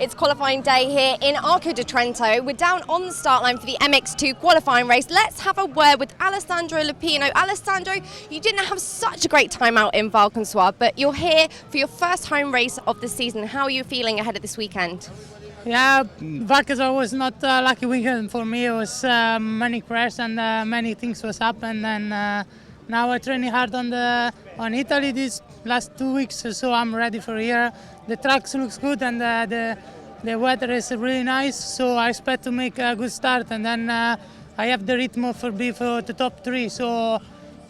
It's qualifying day here in Arco di Trento. We're down on the start line for the MX2 qualifying race. Let's have a word with Alessandro Lupino. Alessandro, you didn't have such a great time out in Valconsoir, but you're here for your first home race of the season. How are you feeling ahead of this weekend? Yeah, Valconsoir was not a lucky weekend for me. It was many crashes and many things was happened. And now I'm training hard on Italy these last 2 weeks, so I'm ready for here. The track looks good and the weather is really nice, so I expect to make a good start. And then I have the rhythm for the top 3, so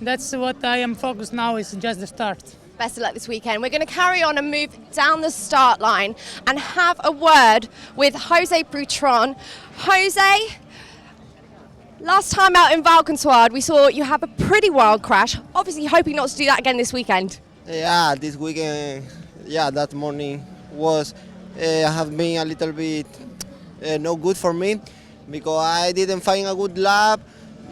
that's what I am focused now, is just the start. Best of luck this weekend. We're going to carry on and move down the start line and have a word with Jose Brutron. Jose, last time out in Valconsoir, we saw you have a pretty wild crash. Obviously hoping not to do that again this weekend. Yeah, this weekend, that morning was have been a little bit no good for me because I didn't find a good lap.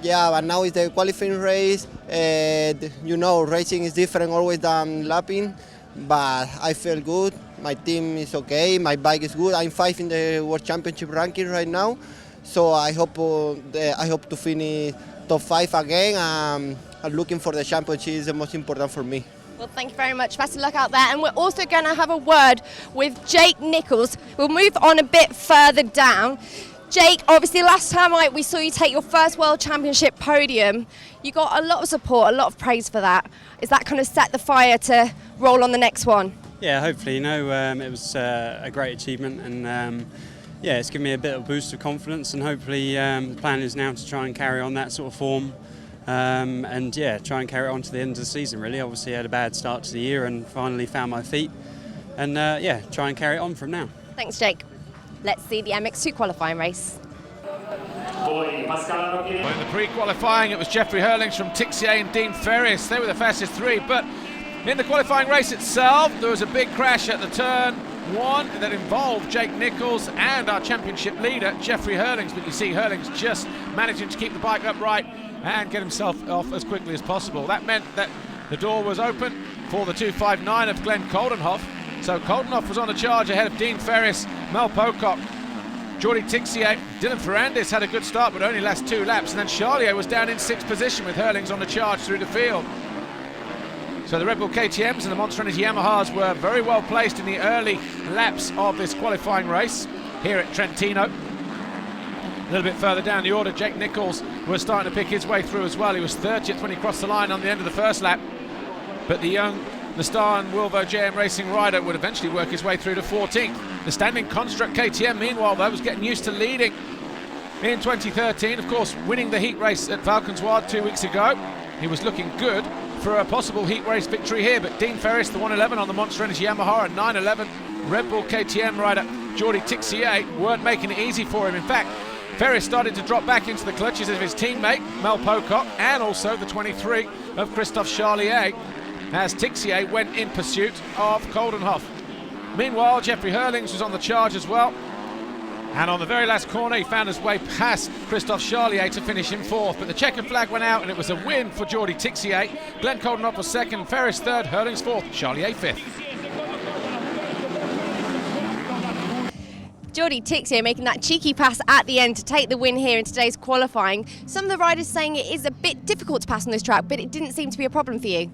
Yeah, but now it's the qualifying race. Racing is different always than lapping, but I feel good. My team is okay. My bike is good. I'm 5 in the World Championship ranking right now, so I hope to finish top 5 again. I'm looking for the championship. Is the most important for me. Well, thank you very much. Best of luck out there. And we're also going to have a word with Jake Nichols. We'll move on a bit further down. Jake, obviously last time we saw you take your first World Championship podium. You got a lot of support, a lot of praise for that. Is that kind of set the fire to roll on the next one? Yeah, hopefully. It was a great achievement, and it's given me a bit of a boost of confidence, and hopefully the plan is now to try and carry on that sort of form. Try and carry it on to the end of the season, really. Obviously I had a bad start to the year and finally found my feet, and try and carry it on from now. Thanks, Jake. Let's see the MX2 qualifying race. Well, in the pre-qualifying, it was Jeffrey Hurlings from Tixier and Dean Ferris. They were the fastest 3, but in the qualifying race itself, there was a big crash at the turn 1 that involved Jake Nichols and our championship leader, Jeffrey Hurlings. But you see Hurlings just managing to keep the bike upright and get himself off as quickly as possible. That meant that the door was open for the 259 of Glenn Coldenhoff. So Coldenhoff was on the charge ahead of Dean Ferris, Mel Pocock, Jordi Tixier. Dylan Ferrandis had a good start but only last 2 laps, and then Charlier was down in 6th position with Hurlings on the charge through the field. So the Red Bull KTMs and the Monster Energy Yamahas were very well placed in the early laps of this qualifying race here at Trentino. A little bit further down the order, Jake Nichols was starting to pick his way through as well. He was 30th when he crossed the line on the end of the first lap, but the star and Wilvo JM Racing rider would eventually work his way through to 14th. The standing construct KTM, meanwhile, though, was getting used to leading in 2013. Of course, winning the heat race at Valconsoir 2 weeks ago. He was looking good for a possible heat race victory here, but Dean Ferris, the 111 on the Monster Energy Yamaha, and 911 Red Bull KTM rider Jordi Tixier weren't making it easy for him. In fact, Ferris started to drop back into the clutches of his teammate, Mel Pocock, and also the 23 of Christophe Charlier, as Tixier went in pursuit of Coldenhoff. Meanwhile, Jeffrey Hurlings was on the charge as well, and on the very last corner he found his way past Christophe Charlier to finish in 4th, but the checkered flag went out and it was a win for Jordi Tixier. Glenn Coldenhoff was 2nd, Ferris 3rd, Hurlings 4th, Charlier 5th. Jordi Tixier making that cheeky pass at the end to take the win here in today's qualifying. Some of the riders saying it is a bit difficult to pass on this track, but it didn't seem to be a problem for you.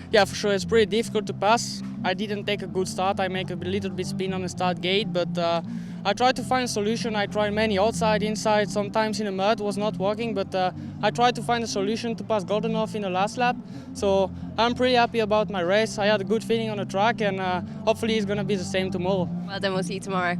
Yeah, for sure, it's pretty difficult to pass. I didn't take a good start. I make a little bit spin on the start gate, but I tried to find a solution. I tried many outside, inside, sometimes in the mud, was not working, but I tried to find a solution to pass Goldenhoff in the last lap. So I'm pretty happy about my race. I had a good feeling on the track, and hopefully it's going to be the same tomorrow. Well done, we'll see you tomorrow.